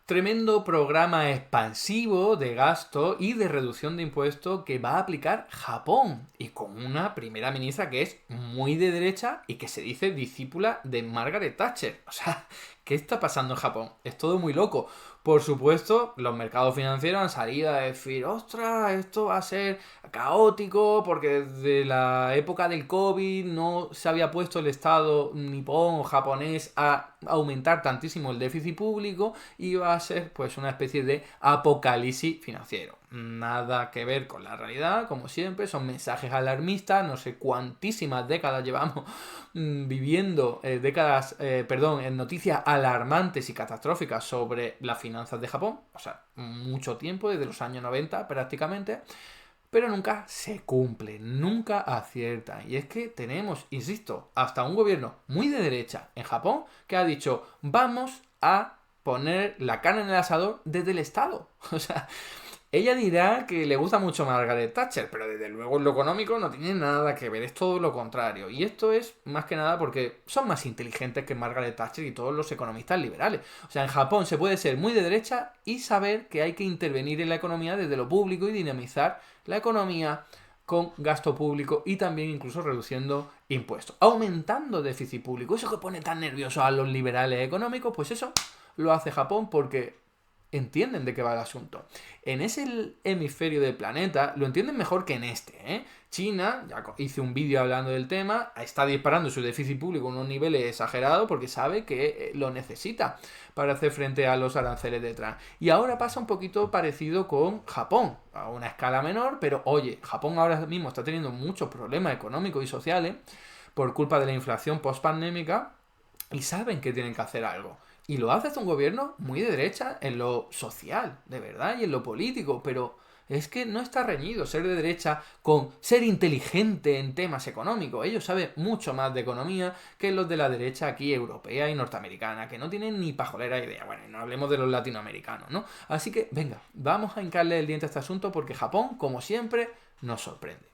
Tremendo programa expansivo de gasto y de reducción de impuestos que va a aplicar Japón y con una primera ministra que es muy de derecha y que se dice discípula de Margaret Thatcher. O sea, ¿qué está pasando en Japón? Es todo muy loco. Por supuesto, los mercados financieros han salido a decir, ostras, esto va a ser caótico porque desde la época del COVID no se había puesto el Estado nipón o japonés a aumentar tantísimo el déficit público y va a ser pues una especie de apocalipsis financiero. Nada que ver con la realidad, como siempre, son mensajes alarmistas, no sé cuántísimas décadas llevamos viviendo, en noticias alarmantes y catastróficas sobre las finanzas de Japón, o sea, mucho tiempo, desde los años 90 prácticamente, pero nunca se cumple, nunca acierta. Y es que tenemos, insisto, hasta un gobierno muy de derecha en Japón que ha dicho, vamos a poner la carne en el asador desde el Estado. O sea, ella dirá que le gusta mucho Margaret Thatcher, pero desde luego en lo económico no tiene nada que ver, es todo lo contrario. Y esto es más que nada porque son más inteligentes que Margaret Thatcher y todos los economistas liberales. O sea, en Japón se puede ser muy de derecha y saber que hay que intervenir en la economía desde lo público y dinamizar la economía con gasto público y también incluso reduciendo impuestos, aumentando déficit público. Eso que pone tan nervioso a los liberales económicos, pues eso lo hace Japón porque entienden de qué va el asunto. En ese hemisferio del planeta lo entienden mejor que en este, ¿eh? China, ya hice un vídeo hablando del tema, está disparando su déficit público a unos niveles exagerados porque sabe que lo necesita para hacer frente a los aranceles de Trump. Y ahora pasa un poquito parecido con Japón, a una escala menor, pero oye, Japón ahora mismo está teniendo muchos problemas económicos y sociales por culpa de la inflación post-pandémica y saben que tienen que hacer algo. Y lo hace un gobierno muy de derecha en lo social, de verdad, y en lo político, pero es que no está reñido ser de derecha con ser inteligente en temas económicos. Ellos saben mucho más de economía que los de la derecha aquí europea y norteamericana, que no tienen ni pajolera idea. Bueno, no hablemos de los latinoamericanos, ¿no? Así que, venga, vamos a hincarle el diente a este asunto porque Japón, como siempre, nos sorprende.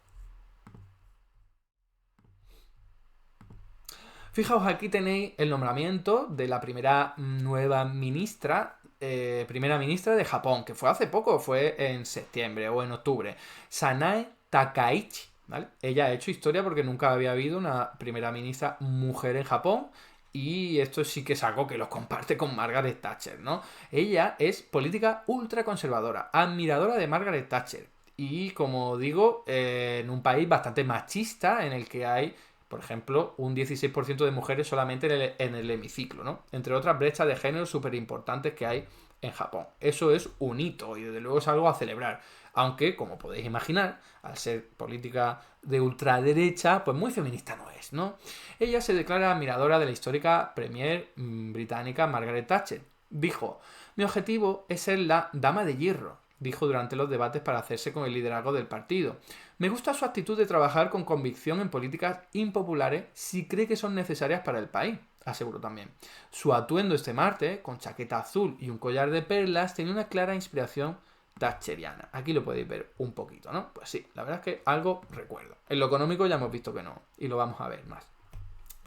Fijaos, aquí tenéis el nombramiento de la primera ministra de Japón, que fue hace poco, fue en septiembre o en octubre. Sanae Takaichi, ¿vale? Ella ha hecho historia porque nunca había habido una primera ministra mujer en Japón. Y esto sí que es algo que los comparte con Margaret Thatcher, ¿no? Ella es política ultraconservadora, admiradora de Margaret Thatcher. Y como digo, en un país bastante machista en el que hay por ejemplo, un 16% de mujeres solamente en el hemiciclo, ¿no? Entre otras brechas de género súper importantes que hay en Japón. Eso es un hito y desde luego es algo a celebrar. Aunque, como podéis imaginar, al ser política de ultraderecha, pues muy feminista no es, ¿no? Ella se declara admiradora de la histórica premier británica Margaret Thatcher. Dijo, mi objetivo es ser la dama de hierro, dijo durante los debates para hacerse con el liderazgo del partido. Me gusta su actitud de trabajar con convicción en políticas impopulares si cree que son necesarias para el país, aseguró también. Su atuendo este martes, con chaqueta azul y un collar de perlas, tenía una clara inspiración thatcheriana. Aquí lo podéis ver un poquito, ¿no? Pues sí, la verdad es que algo recuerdo. En lo económico ya hemos visto que no, y lo vamos a ver más.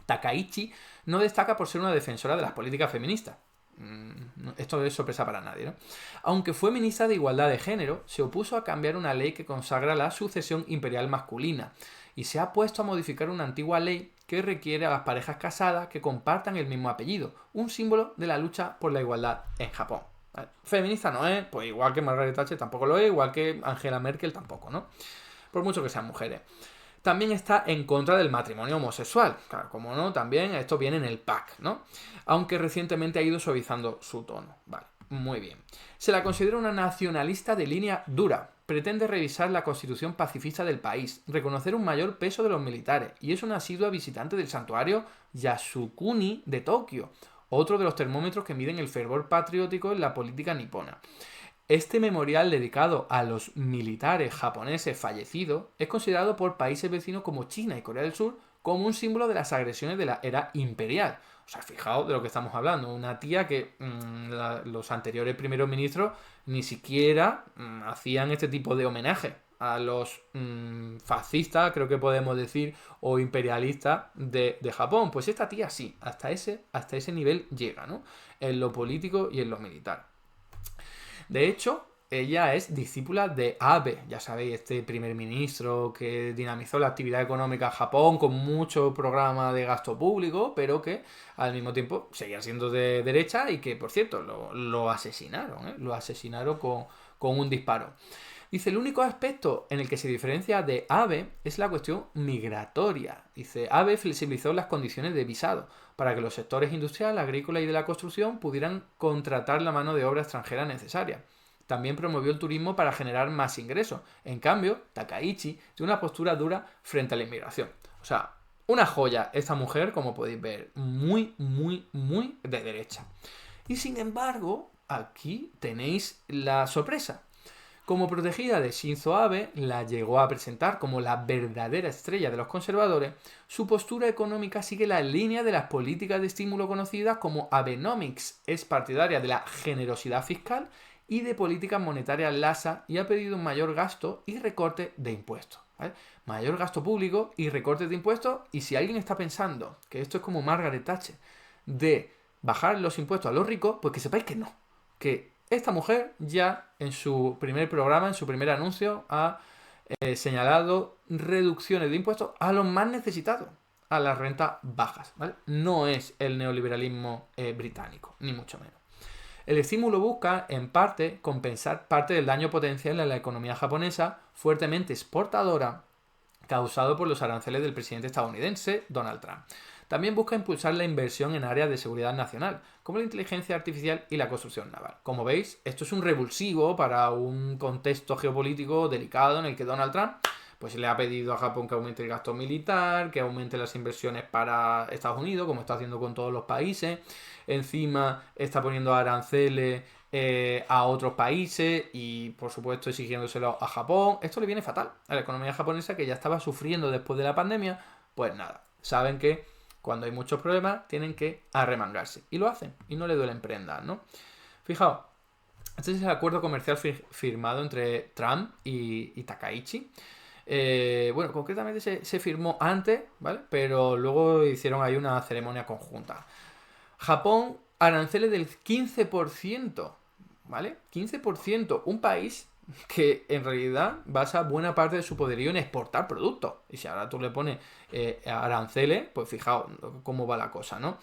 Takaichi no destaca por ser una defensora de las políticas feministas. Esto no es sorpresa para nadie, ¿no? Aunque fue ministra de Igualdad de Género, se opuso a cambiar una ley que consagra la sucesión imperial masculina y se ha puesto a modificar una antigua ley que requiere a las parejas casadas que compartan el mismo apellido, un símbolo de la lucha por la igualdad en Japón. ¿Vale? Feminista no es, pues igual que Margaret Thatcher tampoco lo es, igual que Angela Merkel tampoco, ¿no? Por mucho que sean mujeres. También está en contra del matrimonio homosexual. Claro, como no, también esto viene en el pack, ¿no? Aunque recientemente ha ido suavizando su tono. Vale, muy bien. Se la considera una nacionalista de línea dura. Pretende revisar la constitución pacifista del país, reconocer un mayor peso de los militares y es una asidua visitante del santuario Yasukuni de Tokio, otro de los termómetros que miden el fervor patriótico en la política nipona. Este memorial dedicado a los militares japoneses fallecidos es considerado por países vecinos como China y Corea del Sur como un símbolo de las agresiones de la era imperial. O sea, fijaos de lo que estamos hablando. Una tía que los anteriores primeros ministros ni siquiera hacían este tipo de homenaje a los fascistas, creo que podemos decir, o imperialistas de Japón. Pues esta tía sí, hasta ese nivel llega, ¿no? En lo político y en lo militar. De hecho, ella es discípula de Abe, ya sabéis, este primer ministro que dinamizó la actividad económica en Japón con mucho programa de gasto público, pero que al mismo tiempo seguía siendo de derecha y que, por cierto, lo asesinaron, ¿eh? Lo asesinaron con un disparo. Dice, el único aspecto en el que se diferencia de Abe es la cuestión migratoria. Dice, Abe flexibilizó las condiciones de visado para que los sectores industrial, agrícola y de la construcción pudieran contratar la mano de obra extranjera necesaria. También promovió el turismo para generar más ingresos. En cambio, Takaichi tiene una postura dura frente a la inmigración. O sea, una joya esta mujer, como podéis ver, muy, muy, muy de derecha. Y sin embargo, aquí tenéis la sorpresa. Como protegida de Shinzo Abe, la llegó a presentar como la verdadera estrella de los conservadores, su postura económica sigue la línea de las políticas de estímulo conocidas como Abenomics. Es partidaria de la generosidad fiscal y de políticas monetarias laxas y ha pedido un mayor gasto y recorte de impuestos. ¿Vale? Mayor gasto público y recortes de impuestos, y si alguien está pensando que esto es como Margaret Thatcher, de bajar los impuestos a los ricos, pues que sepáis que no, que esta mujer ya en su primer programa, en su primer anuncio, ha señalado reducciones de impuestos a los más necesitados, a las rentas bajas. ¿Vale? No es el neoliberalismo británico, ni mucho menos. El estímulo busca, en parte, compensar parte del daño potencial en la economía japonesa, fuertemente exportadora, causado por los aranceles del presidente estadounidense Donald Trump. También busca impulsar la inversión en áreas de seguridad nacional, como la inteligencia artificial y la construcción naval. Como veis, esto es un revulsivo para un contexto geopolítico delicado en el que Donald Trump pues le ha pedido a Japón que aumente el gasto militar, que aumente las inversiones para Estados Unidos, como está haciendo con todos los países. Encima está poniendo aranceles a otros países y, por supuesto, exigiéndoselo a Japón. Esto le viene fatal a la economía japonesa, que ya estaba sufriendo después de la pandemia. Pues nada, saben que cuando hay muchos problemas tienen que arremangarse. Y lo hacen, y no le duelen prendas, ¿no? Fijaos, este es el acuerdo comercial firmado entre Trump y Takaichi. Bueno, concretamente se firmó antes, ¿vale? Pero luego hicieron ahí una ceremonia conjunta. Japón, aranceles del 15%, ¿vale? 15%, un país que en realidad basa buena parte de su poderío en exportar productos. Y si ahora tú le pones aranceles, pues fijaos cómo va la cosa, ¿no?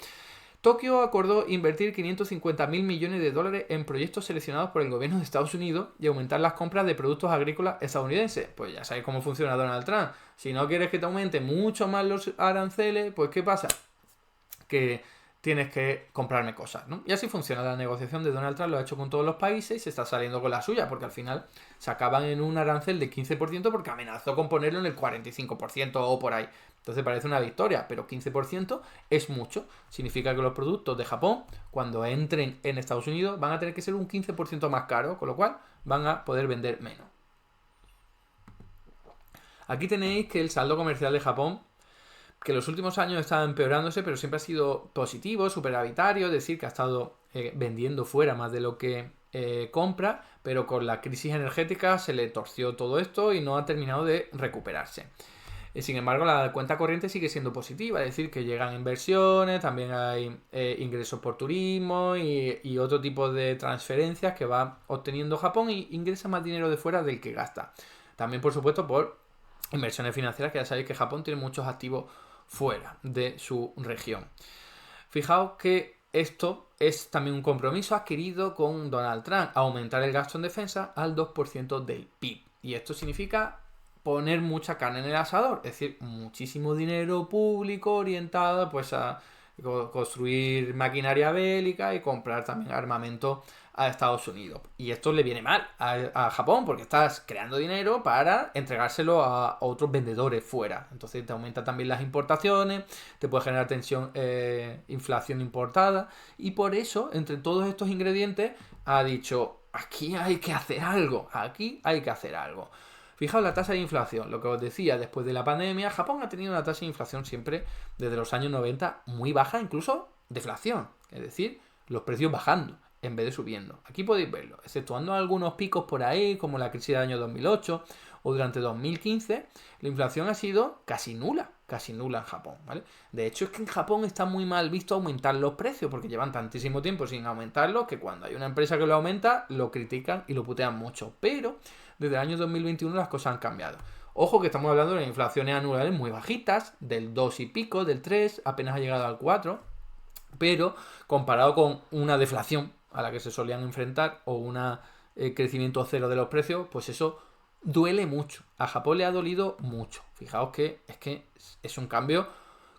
Tokio acordó invertir 550.000 millones de dólares en proyectos seleccionados por el gobierno de Estados Unidos y aumentar las compras de productos agrícolas estadounidenses. Pues ya sabéis cómo funciona Donald Trump. Si no quieres que te aumenten mucho más los aranceles, pues ¿qué pasa? Que tienes que comprarme cosas, ¿no? Y así funciona la negociación de Donald Trump, lo ha hecho con todos los países y se está saliendo con la suya, porque al final se acaban en un arancel de 15% porque amenazó con ponerlo en el 45% o por ahí. Entonces parece una victoria, pero 15% es mucho. Significa que los productos de Japón, cuando entren en Estados Unidos, van a tener que ser un 15% más caros, con lo cual van a poder vender menos. Aquí tenéis que el saldo comercial de Japón, que en los últimos años está empeorándose, pero siempre ha sido positivo, superavitario, es decir, que ha estado vendiendo fuera más de lo que compra, pero con la crisis energética se le torció todo esto y no ha terminado de recuperarse. Sin embargo, la cuenta corriente sigue siendo positiva, es decir, que llegan inversiones, también hay ingresos por turismo y otro tipo de transferencias que va obteniendo Japón y ingresa más dinero de fuera del que gasta. También, por supuesto, por inversiones financieras, que ya sabéis que Japón tiene muchos activos fuera de su región. Fijaos que esto es también un compromiso adquirido con Donald Trump, aumentar el gasto en defensa al 2% del PIB. Y esto significa poner mucha carne en el asador, es decir, muchísimo dinero público orientado pues a construir maquinaria bélica y comprar también armamento a Estados Unidos. Y esto le viene mal a Japón porque estás creando dinero para entregárselo a otros vendedores fuera. Entonces te aumenta también las importaciones, te puede generar tensión, inflación importada. Y por eso, entre todos estos ingredientes, ha dicho, aquí hay que hacer algo, aquí hay que hacer algo. Fijaos la tasa de inflación, lo que os decía, después de la pandemia, Japón ha tenido una tasa de inflación siempre desde los años 90 muy baja, incluso deflación, es decir, los precios bajando en vez de subiendo. Aquí podéis verlo, exceptuando algunos picos por ahí, como la crisis del año 2008 o durante 2015, la inflación ha sido casi nula. casi nula en Japón, ¿vale? De hecho, es que en Japón está muy mal visto aumentar los precios, porque llevan tantísimo tiempo sin aumentarlos que cuando hay una empresa que lo aumenta, lo critican y lo putean mucho. Pero desde el año 2021 las cosas han cambiado. Ojo que estamos hablando de inflaciones anuales muy bajitas, del 2 y pico, del 3, apenas ha llegado al 4, pero comparado con una deflación a la que se solían enfrentar o un crecimiento cero de los precios, pues eso duele mucho. A Japón le ha dolido mucho. Fijaos que es un cambio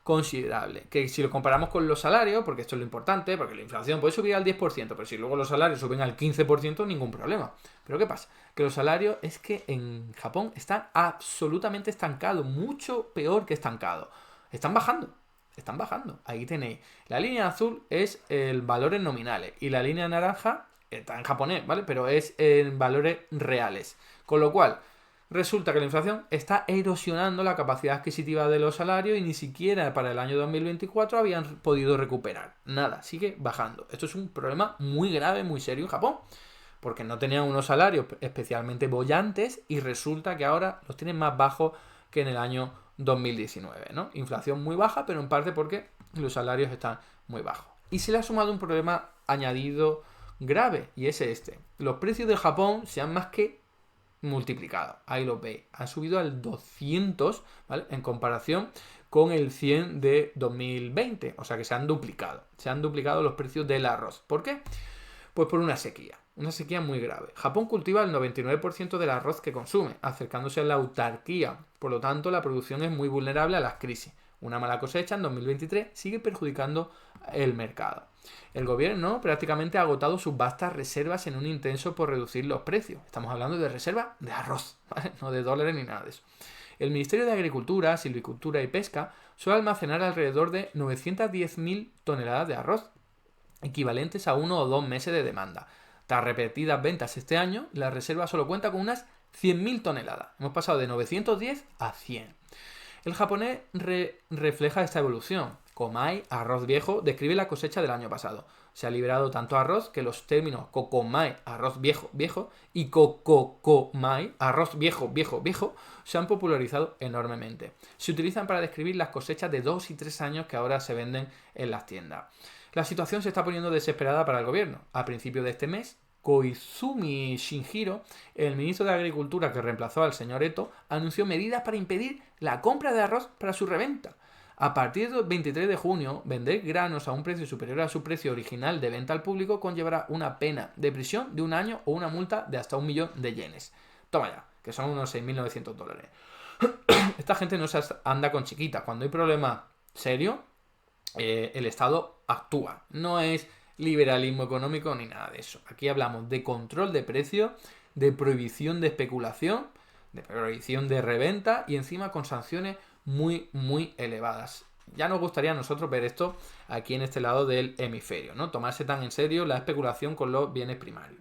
considerable. Que si lo comparamos con los salarios, porque esto es lo importante, porque la inflación puede subir al 10%, pero si luego los salarios suben al 15%, ningún problema. Pero ¿qué pasa? Que los salarios es que en Japón están absolutamente estancados, mucho peor que estancados. Están bajando. Están bajando. Ahí tenéis. La línea azul es el valores nominales y la línea naranja está en japonés, ¿vale? Pero es en valores reales. Con lo cual, resulta que la inflación está erosionando la capacidad adquisitiva de los salarios y ni siquiera para el año 2024 habían podido recuperar. Nada, sigue bajando. Esto es un problema muy grave, muy serio en Japón, porque no tenían unos salarios especialmente bollantes y resulta que ahora los tienen más bajos que en el año 2019, ¿no? Inflación muy baja, pero en parte porque los salarios están muy bajos. Y se le ha sumado un problema añadido grave, y es este. Los precios de Japón se han más que multiplicado. Ahí lo veis. Han subido al 200, ¿vale? En comparación con el 100 de 2020. O sea que se han duplicado. Se han duplicado los precios del arroz. ¿Por qué? Pues por una sequía. Una sequía muy grave. Japón cultiva el 99% del arroz que consume, acercándose a la autarquía. Por lo tanto, la producción es muy vulnerable a las crisis. Una mala cosecha en 2023 sigue perjudicando el mercado. El gobierno prácticamente ha agotado sus vastas reservas en un intenso por reducir los precios. Estamos hablando de reservas de arroz, ¿vale? No de dólares ni nada de eso. El Ministerio de Agricultura, Silvicultura y Pesca suele almacenar alrededor de 910.000 toneladas de arroz, equivalentes a 1 o 2 meses de demanda. Tras repetidas ventas este año, la reserva solo cuenta con unas 100.000 toneladas. Hemos pasado de 910 a 100. El japonés refleja esta evolución. Komai, arroz viejo, describe la cosecha del año pasado. Se ha liberado tanto arroz que los términos kokomai, arroz viejo, viejo, y kokokomai, arroz viejo, viejo, viejo, se han popularizado enormemente. Se utilizan para describir las cosechas de 2 y 3 años que ahora se venden en las tiendas. La situación se está poniendo desesperada para el gobierno. A principios de este mes, Koizumi Shinjiro, el ministro de Agricultura que reemplazó al señor Eto, anunció medidas para impedir la compra de arroz para su reventa. A partir del 23 de junio, vender granos a un precio superior a su precio original de venta al público conllevará una pena de prisión de 1 año o una multa de hasta 1 millón de yenes. Toma ya, que son unos 6.900 dólares. Esta gente no se anda con chiquitas. Cuando hay problemas serios, el Estado actúa. No es liberalismo económico ni nada de eso. Aquí hablamos de control de precios, de prohibición de especulación, de prohibición de reventa y encima con sanciones muy, muy elevadas. Ya nos gustaría a nosotros ver esto aquí en este lado del hemisferio, ¿no? Tomarse tan en serio la especulación con los bienes primarios.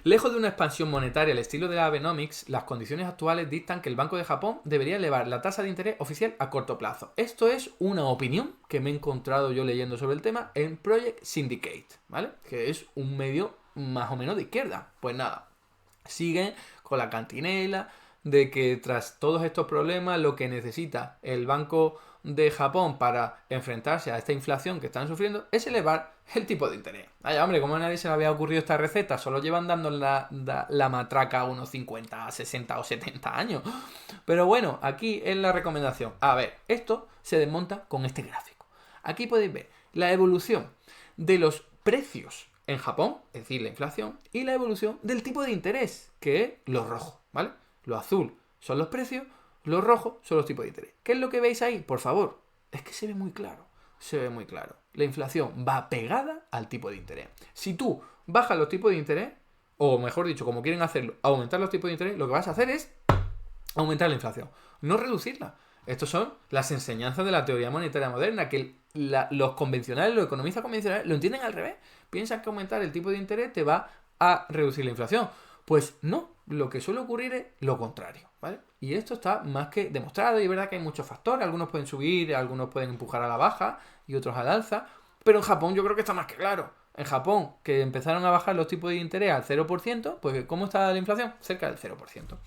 Lejos de una expansión monetaria al estilo de la Abenomics, las condiciones actuales dictan que el Banco de Japón debería elevar la tasa de interés oficial a corto plazo. Esto es una opinión que me he encontrado yo leyendo sobre el tema en Project Syndicate, ¿vale? Que es un medio más o menos de izquierda. Pues nada, siguen con la cantinela de que tras todos estos problemas lo que necesita el Banco de Japón para enfrentarse a esta inflación que están sufriendo es elevar el tipo de interés. Vaya, hombre, como a nadie se le había ocurrido esta receta, solo llevan dando la matraca a unos 50, 60 o 70 años. Pero bueno, aquí es la recomendación. A ver, esto se desmonta con este gráfico. Aquí podéis ver la evolución de los precios en Japón, es decir, la inflación, y la evolución del tipo de interés, que es lo rojo, ¿vale? Lo azul son los precios, los rojos son los tipos de interés. ¿Qué es lo que veis ahí? Por favor, es que se ve muy claro. Se ve muy claro. La inflación va pegada al tipo de interés. Si tú bajas los tipos de interés, o mejor dicho, como quieren hacerlo, aumentar los tipos de interés, lo que vas a hacer es aumentar la inflación, no reducirla. Estas son las enseñanzas de la teoría monetaria moderna, que los convencionales, los economistas convencionales, lo entienden al revés. Piensan que aumentar el tipo de interés te va a reducir la inflación. Pues no, lo que suele ocurrir es lo contrario, ¿vale? Y esto está más que demostrado y es verdad que hay muchos factores, algunos pueden subir, algunos pueden empujar a la baja y otros al alza, pero en Japón yo creo que está más que claro. En Japón, que empezaron a bajar los tipos de interés al 0%, pues ¿cómo está la inflación? Cerca del 0%.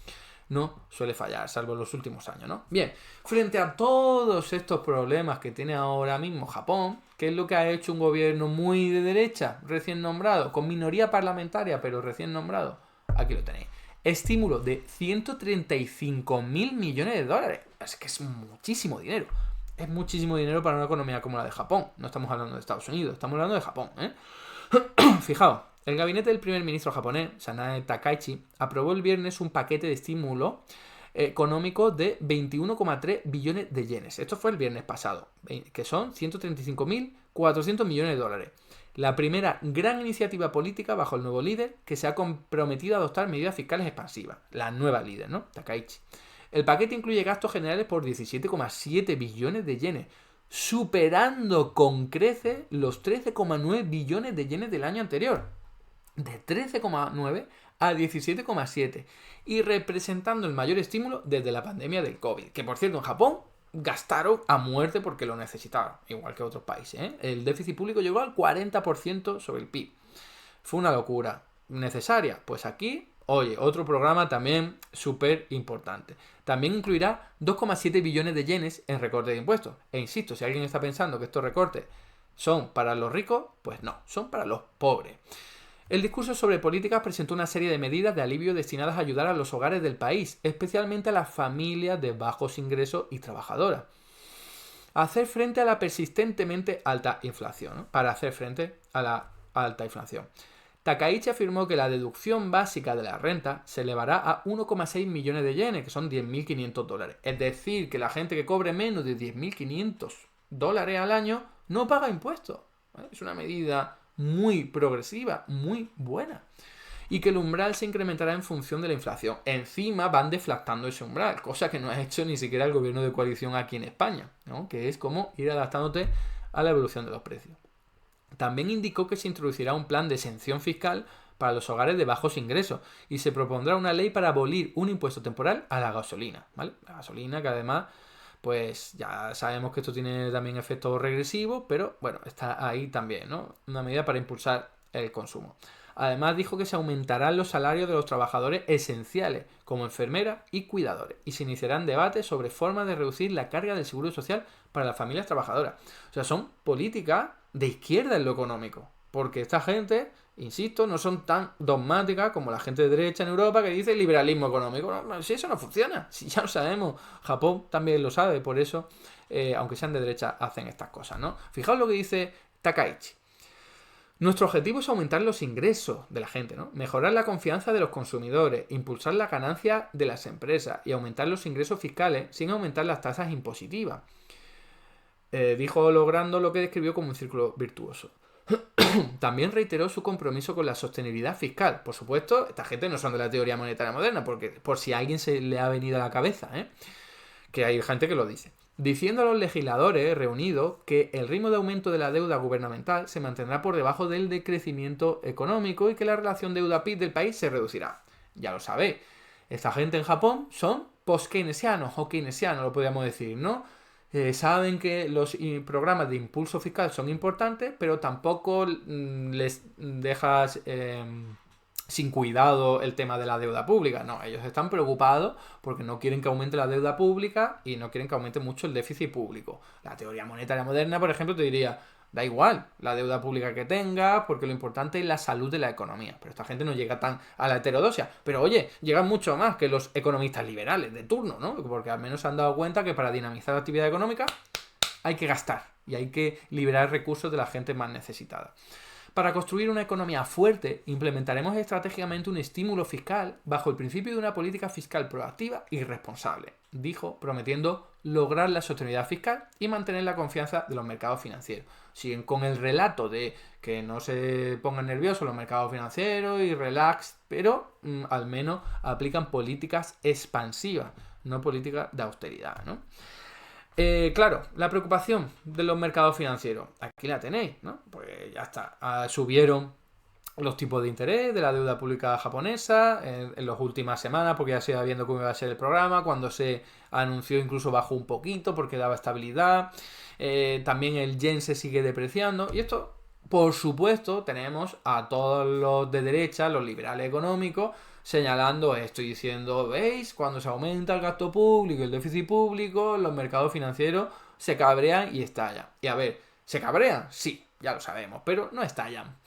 no suele fallar, salvo en los últimos años, ¿no? Bien, frente a todos estos problemas que tiene ahora mismo Japón, ¿qué es lo que ha hecho un gobierno muy de derecha, recién nombrado, con minoría parlamentaria, pero recién nombrado? Aquí lo tenéis. Estímulo de 135.000 millones de dólares. Es que es muchísimo dinero. Es muchísimo dinero para una economía como la de Japón. No estamos hablando de Estados Unidos, estamos hablando de Japón, ¿eh? Fijaos, el gabinete del primer ministro japonés, Sanae Takaichi, aprobó el viernes un paquete de estímulo económico de 21,3 billones de yenes. Esto fue el viernes pasado, que son 135.400 millones de dólares. La primera gran iniciativa política bajo el nuevo líder que se ha comprometido a adoptar medidas fiscales expansivas. La nueva líder, ¿no? Takaichi. El paquete incluye gastos generales por 17,7 billones de yenes, superando con creces los 13,9 billones de yenes del año anterior. De 13,9 a 17,7. Y representando el mayor estímulo desde la pandemia del COVID. Que por cierto, en Japón gastaron a muerte porque lo necesitaban, igual que otros países, ¿eh? El déficit público llegó al 40% sobre el PIB. Fue una locura. ¿Necesaria? Pues aquí, oye, otro programa también súper importante. También incluirá 2,7 billones de yenes en recorte de impuestos. E insisto, si alguien está pensando que estos recortes son para los ricos, pues no, son para los pobres. El discurso sobre políticas presentó una serie de medidas de alivio destinadas a ayudar a los hogares del país, especialmente a las familias de bajos ingresos y trabajadoras, a hacer frente a la persistentemente alta inflación, ¿no? Para hacer frente a la alta inflación. Takaichi afirmó que la deducción básica de la renta se elevará a 1,6 millones de yenes, que son 10.500 dólares. Es decir, que la gente que cobre menos de 10.500 dólares al año no paga impuestos. Es una medida muy progresiva, muy buena. Y que el umbral se incrementará en función de la inflación. Encima van deflactando ese umbral, cosa que no ha hecho ni siquiera el gobierno de coalición aquí en España, ¿no? Que es como ir adaptándote a la evolución de los precios. También indicó que se introducirá un plan de exención fiscal para los hogares de bajos ingresos y se propondrá una ley para abolir un impuesto temporal a la gasolina, ¿vale? La gasolina que además, pues ya sabemos que esto tiene también efectos regresivos, pero bueno, está ahí también, ¿no? Una medida para impulsar el consumo. Además dijo que se aumentarán los salarios de los trabajadores esenciales, como enfermeras y cuidadores, y se iniciarán debates sobre formas de reducir la carga del seguro social para las familias trabajadoras. O sea, son políticas de izquierda en lo económico, porque esta gente, insisto, no son tan dogmáticas como la gente de derecha en Europa que dice liberalismo económico. No, si eso no funciona, si ya lo sabemos, Japón también lo sabe, por eso, aunque sean de derecha, hacen estas cosas, ¿no? Fijaos lo que dice Takaichi. Nuestro objetivo es aumentar los ingresos de la gente, ¿no? Mejorar la confianza de los consumidores, impulsar la ganancia de las empresas y aumentar los ingresos fiscales sin aumentar las tasas impositivas. Dijo logrando lo que describió como un círculo virtuoso. También reiteró su compromiso con la sostenibilidad fiscal. Por supuesto, esta gente no son de la teoría monetaria moderna, porque por si a alguien se le ha venido a la cabeza, que hay gente que lo dice. Diciendo a los legisladores reunidos que el ritmo de aumento de la deuda gubernamental se mantendrá por debajo del decrecimiento económico y que la relación deuda-PIB del país se reducirá. Ya lo sabéis, esta gente en Japón son post-keynesianos o keynesianos, lo podríamos decir, ¿no? Saben que los programas de impulso fiscal son importantes, pero tampoco les dejas sin cuidado el tema de la deuda pública. No, ellos están preocupados porque no quieren que aumente la deuda pública y no quieren que aumente mucho el déficit público. La teoría monetaria moderna, por ejemplo, te diría, da igual la deuda pública que tengas, porque lo importante es la salud de la economía. Pero esta gente no llega tan a la heterodoxia. Pero oye, llegan mucho más que los economistas liberales de turno, ¿no? Porque al menos se han dado cuenta que para dinamizar la actividad económica hay que gastar y hay que liberar recursos de la gente más necesitada. Para construir una economía fuerte, implementaremos estratégicamente un estímulo fiscal bajo el principio de una política fiscal proactiva y responsable, dijo, prometiendo lograr la sostenibilidad fiscal y mantener la confianza de los mercados financieros. Siguen con el relato de que no se pongan nerviosos los mercados financieros y relax, pero al menos aplican políticas expansivas, no políticas de austeridad, ¿no? Claro, la preocupación de los mercados financieros, aquí la tenéis, ¿no? Pues ya está, subieron los tipos de interés de la deuda pública japonesa en las últimas semanas, porque ya se iba viendo cómo iba a ser el programa, cuando se anunció incluso bajó un poquito porque daba estabilidad, también el yen se sigue depreciando, y esto, por supuesto, tenemos a todos los de derecha, los liberales económicos, señalando esto y diciendo, ¿veis? Cuando se aumenta el gasto público, el déficit público, los mercados financieros se cabrean y estallan. Y a ver, ¿se cabrean? Sí, ya lo sabemos, pero no estallan,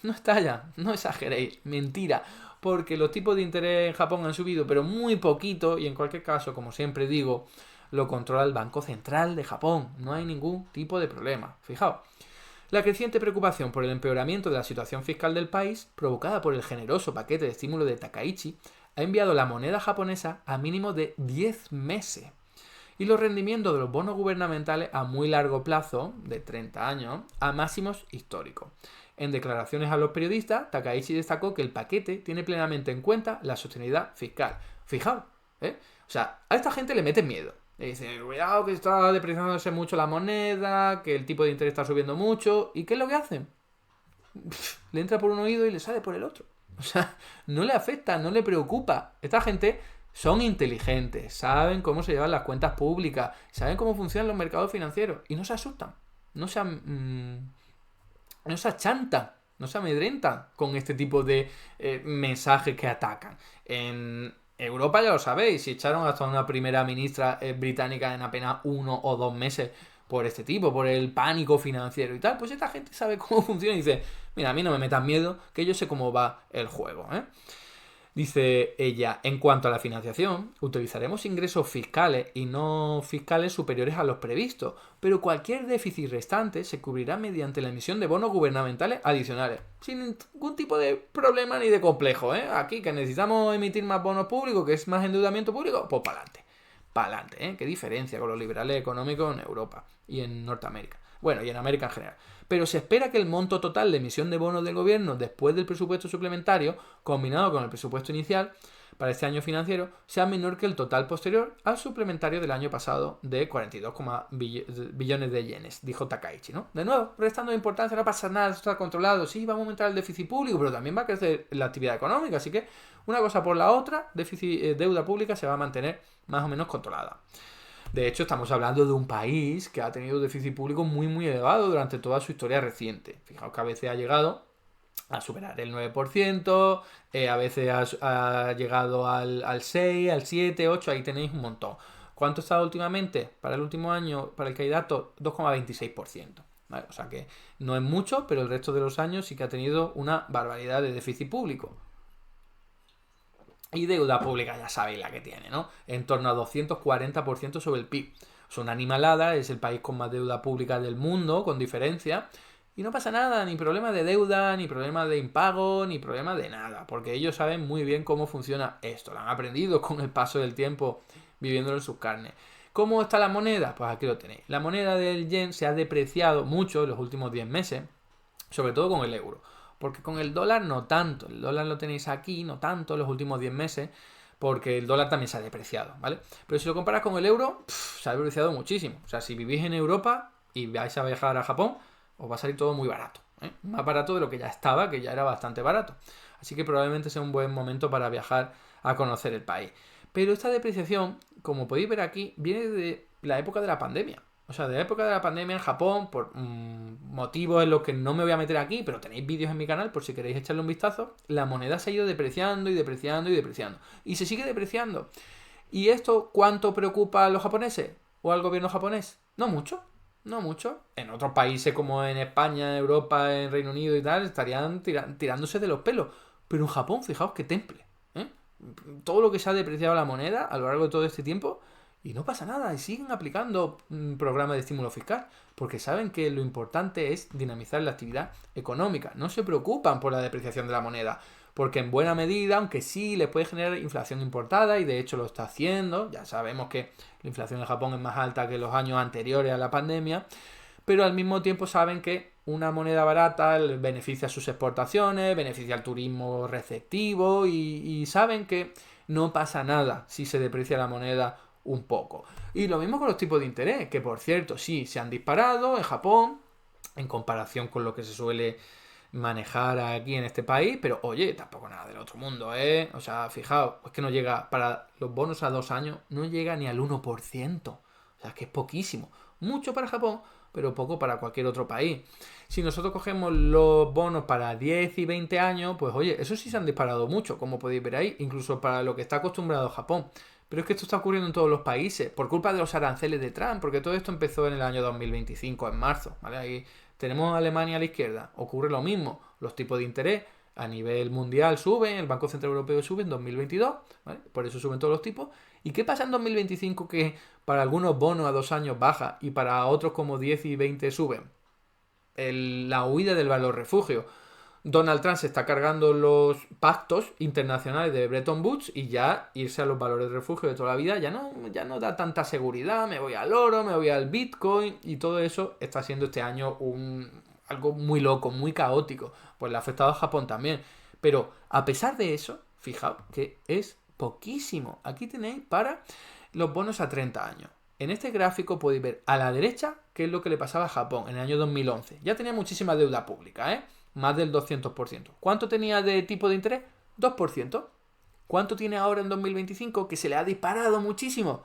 no exageréis, mentira. Porque los tipos de interés en Japón han subido, pero muy poquito, y en cualquier caso, como siempre digo, lo controla el Banco Central de Japón. No hay ningún tipo de problema. Fijaos. La creciente preocupación por el empeoramiento de la situación fiscal del país, provocada por el generoso paquete de estímulo de Takaichi, ha enviado la moneda japonesa a mínimo de 10 meses. Y los rendimientos de los bonos gubernamentales a muy largo plazo, de 30 años, a máximos históricos. En declaraciones a los periodistas, Takaichi destacó que el paquete tiene plenamente en cuenta la sostenibilidad fiscal. Fijaos, ¿eh? O sea, a esta gente le meten miedo. Le dicen, cuidado que está depreciándose mucho la moneda, que el tipo de interés está subiendo mucho. ¿Y qué es lo que hacen? Le entra por un oído y le sale por el otro. O sea, no le afecta, no le preocupa. Esta gente son inteligentes, saben cómo se llevan las cuentas públicas, saben cómo funcionan los mercados financieros y no se asustan, no se, no se achantan, no se amedrentan con este tipo de mensajes que atacan. En Europa ya lo sabéis, si echaron hasta una primera ministra británica en apenas 1 o 2 meses por este tipo, por el pánico financiero y tal, pues esta gente sabe cómo funciona y dice, mira, a mí no me metan miedo, que yo sé cómo va el juego, ¿eh? Dice ella, en cuanto a la financiación, utilizaremos ingresos fiscales y no fiscales superiores a los previstos, pero cualquier déficit restante se cubrirá mediante la emisión de bonos gubernamentales adicionales, sin ningún tipo de problema ni de complejo, ¿eh? Aquí que necesitamos emitir más bonos públicos, que es más endeudamiento público, pues para adelante, ¿eh? Qué diferencia con los liberales económicos en Europa y en Norteamérica. Bueno, y en América en general. Pero se espera que el monto total de emisión de bonos del gobierno después del presupuesto suplementario, combinado con el presupuesto inicial para este año financiero, sea menor que el total posterior al suplementario del año pasado de 42 billones de yenes, dijo Takaichi, ¿no? De nuevo, restando importancia, no pasa nada, esto está controlado, sí, va a aumentar el déficit público, pero también va a crecer la actividad económica, así que una cosa por la otra, deuda pública se va a mantener más o menos controlada. De hecho, estamos hablando de un país que ha tenido déficit público muy, muy elevado durante toda su historia reciente. Fijaos que a veces ha llegado a superar el 9%, a veces ha llegado al 6, al 7, 8, ahí tenéis un montón. ¿Cuánto está últimamente? Para el último año, para el que hay datos, 2,26%. ¿Vale? O sea que no es mucho, pero el resto de los años sí que ha tenido una barbaridad de déficit público. Y deuda pública, ya sabéis la que tiene, ¿no? En torno a 240% sobre el PIB. Es una animalada, es el país con más deuda pública del mundo, con diferencia. Y no pasa nada, ni problema de deuda, ni problema de impago, ni problema de nada. Porque ellos saben muy bien cómo funciona esto. Lo han aprendido con el paso del tiempo, viviéndolo en sus carnes. ¿Cómo está la moneda? Pues aquí lo tenéis. La moneda del yen se ha depreciado mucho en los últimos 10 meses, sobre todo con el euro. Porque con el dólar no tanto. El dólar lo tenéis aquí, no tanto, en los últimos 10 meses. Porque el dólar también se ha depreciado, ¿vale? Pero si lo comparas con el euro, se ha depreciado muchísimo. O sea, si vivís en Europa y vais a viajar a Japón, os va a salir todo muy barato, ¿eh? Más barato de lo que ya estaba, que ya era bastante barato. Así que probablemente sea un buen momento para viajar a conocer el país. Pero esta depreciación, como podéis ver aquí, viene de la época de la pandemia. O sea, de la época de la pandemia en Japón, por motivos en los que no me voy a meter aquí, pero tenéis vídeos en mi canal por si queréis echarle un vistazo, la moneda se ha ido depreciando y depreciando y depreciando. Y se sigue depreciando. ¿Y esto cuánto preocupa a los japoneses? ¿O al gobierno japonés? No mucho. No mucho. En otros países como en España, en Europa, en Reino Unido y tal, estarían tirándose de los pelos. Pero en Japón, fijaos qué temple, ¿eh? Todo lo que se ha depreciado la moneda a lo largo de todo este tiempo y no pasa nada, y siguen aplicando programas de estímulo fiscal, porque saben que lo importante es dinamizar la actividad económica. No se preocupan por la depreciación de la moneda, porque en buena medida, aunque sí les puede generar inflación importada, y de hecho lo está haciendo, ya sabemos que la inflación en Japón es más alta que los años anteriores a la pandemia, pero al mismo tiempo saben que una moneda barata beneficia sus exportaciones, beneficia al turismo receptivo y saben que no pasa nada si se deprecia la moneda un poco. Y lo mismo con los tipos de interés, que por cierto, sí, se han disparado en Japón en comparación con lo que se suele manejar aquí en este país, pero oye, tampoco nada del otro mundo, ¿eh? O sea, fijaos, es que no llega, para los bonos a 2 años, no llega ni al 1%. O sea, es que es poquísimo. Mucho para Japón, pero poco para cualquier otro país. Si nosotros cogemos los bonos para 10 y 20 años, pues oye, eso sí se han disparado mucho, como podéis ver ahí, incluso para lo que está acostumbrado Japón. Pero es que esto está ocurriendo en todos los países, por culpa de los aranceles de Trump, porque todo esto empezó en el año 2025, en marzo, ¿vale? Ahí tenemos a Alemania a la izquierda, ocurre lo mismo, los tipos de interés a nivel mundial suben, el Banco Central Europeo sube en 2022, ¿vale? Por eso suben todos los tipos. ¿Y qué pasa en 2025 que para algunos bonos a 2 años baja y para otros como 10 y 20 suben? La huida del valor refugio. Donald Trump se está cargando los pactos internacionales de Bretton Woods y ya irse a los valores de refugio de toda la vida ya no da tanta seguridad. Me voy al oro, me voy al Bitcoin y todo eso está siendo este año algo muy loco, muy caótico. Pues le ha afectado a Japón también. Pero a pesar de eso, fijaos que es poquísimo. Aquí tenéis para los bonos a 30 años. En este gráfico podéis ver a la derecha qué es lo que le pasaba a Japón en el año 2011. Ya tenía muchísima deuda pública, ¿eh? Más del 200%. ¿Cuánto tenía de tipo de interés? 2%. ¿Cuánto tiene ahora en 2025? Que se le ha disparado muchísimo.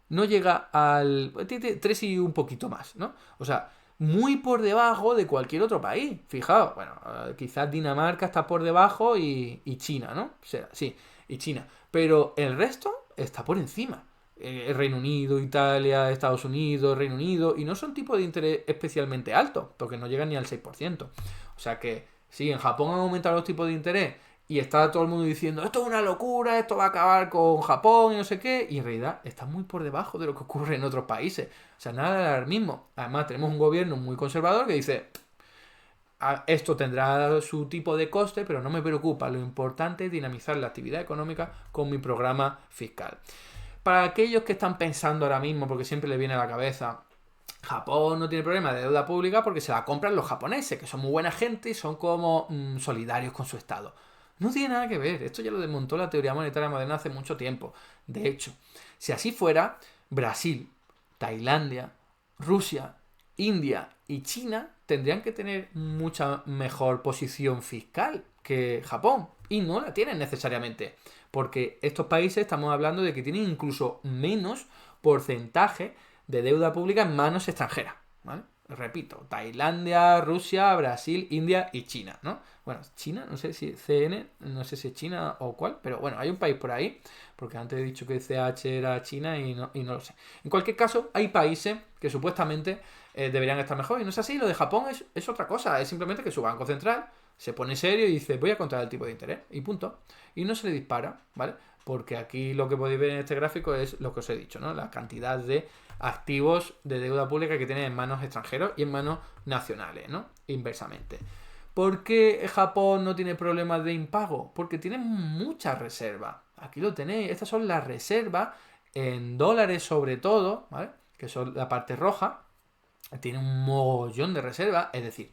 No llega al... Tiene 3 y un poquito más, ¿no? O sea, muy por debajo de cualquier otro país. Fijaos, bueno, quizás Dinamarca está por debajo y China, ¿no? O sea, sí, y China. Pero el resto está por encima. Reino Unido, Italia, Estados Unidos, Reino Unido, y no son tipos de interés especialmente altos, porque no llegan ni al 6%. O sea que, sí, en Japón han aumentado los tipos de interés y está todo el mundo diciendo, esto es una locura, esto va a acabar con Japón y no sé qué, y en realidad está muy por debajo de lo que ocurre en otros países. O sea, nada de alarmismo. Además, tenemos un gobierno muy conservador que dice, esto tendrá su tipo de coste, pero no me preocupa, lo importante es dinamizar la actividad económica con mi programa fiscal. Para aquellos que están pensando ahora mismo, porque siempre les viene a la cabeza, Japón no tiene problema de deuda pública porque se la compran los japoneses, que son muy buena gente y son como solidarios con su Estado. No tiene nada que ver, esto ya lo desmontó la teoría monetaria moderna hace mucho tiempo. De hecho, si así fuera, Brasil, Tailandia, Rusia, India y China tendrían que tener mucha mejor posición fiscal que Japón. Y no la tienen necesariamente. Porque estos países estamos hablando de que tienen incluso menos porcentaje de deuda pública en manos extranjeras, ¿vale? Repito, Tailandia, Rusia, Brasil, India y China, ¿no? Bueno, China, no sé si CN, no sé si es China o cuál, pero bueno, hay un país por ahí, porque antes he dicho que CH era China y no lo sé. En cualquier caso, hay países que supuestamente deberían estar mejor y no es así. Lo de Japón es otra cosa, es simplemente que su banco central se pone serio y dice, voy a controlar el tipo de interés, y punto. Y no se le dispara, ¿vale? Porque aquí lo que podéis ver en este gráfico es lo que os he dicho, ¿no? La cantidad de activos de deuda pública que tienen en manos extranjeros y en manos nacionales, ¿no? Inversamente. ¿Por qué Japón no tiene problemas de impago? Porque tiene muchas reservas. Aquí lo tenéis. Estas son las reservas en dólares sobre todo, ¿vale? Que son la parte roja. Tiene un mogollón de reservas. Es decir,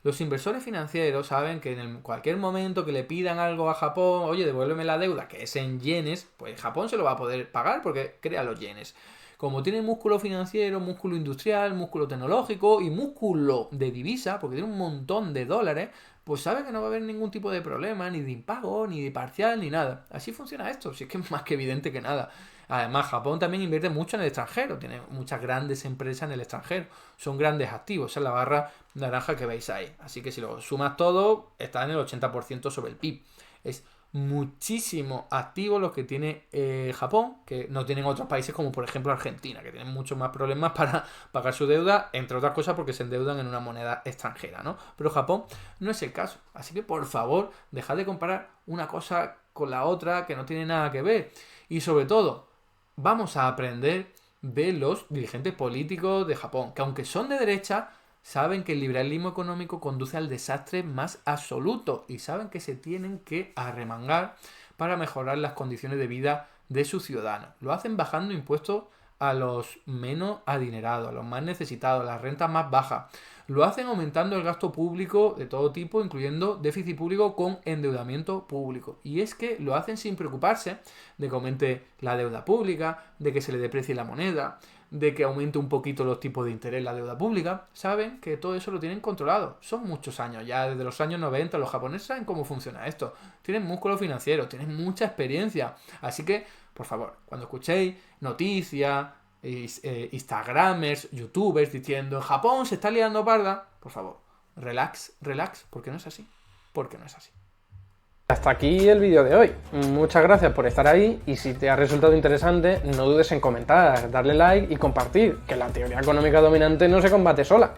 los inversores financieros saben que en cualquier momento que le pidan algo a Japón, oye, devuélveme la deuda, que es en yenes, pues Japón se lo va a poder pagar porque crea los yenes. Como tiene músculo financiero, músculo industrial, músculo tecnológico y músculo de divisa, porque tiene un montón de dólares, pues sabe que no va a haber ningún tipo de problema, ni de impago, ni de parcial, ni nada. Así funciona esto, si es que es más que evidente que nada. Además, Japón también invierte mucho en el extranjero, tiene muchas grandes empresas en el extranjero, son grandes activos, esa es la barra naranja que veis ahí. Así que si lo sumas todo, está en el 80% sobre el PIB. Es muchísimo activos los que tiene Japón, que no tienen otros países como por ejemplo Argentina, que tienen muchos más problemas para pagar su deuda, entre otras cosas porque se endeudan en una moneda extranjera, ¿no? Pero Japón no es el caso. Así que por favor, dejad de comparar una cosa con la otra que no tiene nada que ver. Y sobre todo, vamos a aprender de los dirigentes políticos de Japón, que aunque son de derecha, saben que el liberalismo económico conduce al desastre más absoluto y saben que se tienen que arremangar para mejorar las condiciones de vida de sus ciudadanos. Lo hacen bajando impuestos a los menos adinerados, a los más necesitados, a las rentas más bajas. Lo hacen aumentando el gasto público de todo tipo, incluyendo déficit público con endeudamiento público. Y es que lo hacen sin preocuparse de que aumente la deuda pública, de que se le deprecie la moneda, de que aumente un poquito los tipos de interés la deuda pública. Saben que todo eso lo tienen controlado. Son muchos años, ya desde los años 90 los japoneses saben cómo funciona esto. Tienen músculo financiero, tienen mucha experiencia. Así que, por favor, cuando escuchéis noticias Instagramers, youtubers diciendo en Japón se está liando parda. Por favor, relax, porque no es así. Porque no es así. Hasta aquí el vídeo de hoy. Muchas gracias por estar ahí y si te ha resultado interesante, no dudes en comentar, darle like y compartir, que la teoría económica dominante no se combate sola.